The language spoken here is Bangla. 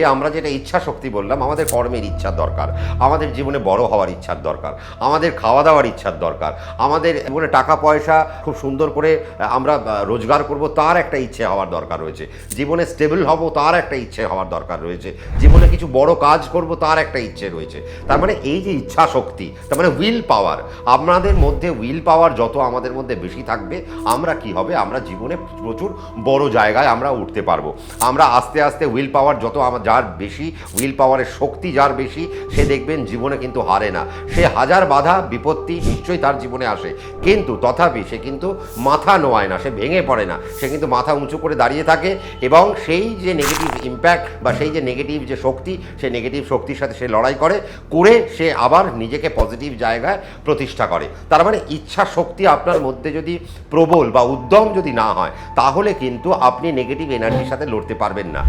আমরা যেটা ইচ্ছা শক্তি বললাম, আমাদের কর্মের ইচ্ছার দরকার, আমাদের জীবনে বড় হওয়ার ইচ্ছার দরকার, আমাদের খাওয়া দাওয়ার ইচ্ছার দরকার, আমাদের জীবনে টাকা পয়সা খুব সুন্দর করে আমরা রোজগার করব তার একটা ইচ্ছে হওয়ার দরকার রয়েছে, জীবনে স্টেবল হব তার একটা ইচ্ছে হওয়ার দরকার রয়েছে, জীবনে কিছু বড় কাজ করব তার একটা ইচ্ছে রয়েছে। তার মানে এই যে ইচ্ছা শক্তি, তার মানে উইল পাওয়ার, আপনাদের মধ্যে উইল পাওয়ার যত আমাদের মধ্যে বেশি থাকবে, আমরা কি হবে, আমরা জীবনে প্রচুর বড় জায়গায় আমরা উঠতে পারবো। আমরা আস্তে আস্তে উইল পাওয়ার যত যার বেশি, উইল পাওয়ারের শক্তি যার বেশি, সে দেখবেন জীবনে কিন্তু হারে না। সে হাজার বাধা বিপত্তি নিশ্চয়ই তার জীবনে আসে, কিন্তু তথাপি সে কিন্তু মাথা নোয়ায় না, সে ভেঙে পড়ে না, সে কিন্তু মাথা উঁচু করে দাঁড়িয়ে থাকে এবং সেই যে নেগেটিভ ইম্প্যাক্ট বা সেই যে নেগেটিভ যে শক্তি, সেই নেগেটিভ শক্তির সাথে সে লড়াই করে সে আবার নিজেকে পজিটিভ জায়গায় প্রতিষ্ঠা করে। তার মানে ইচ্ছা শক্তি আপনার মধ্যে যদি প্রবল বা উদ্যম যদি না হয়, তাহলে কিন্তু আপনি নেগেটিভ এনার্জির সাথে লড়তে পারবেন না।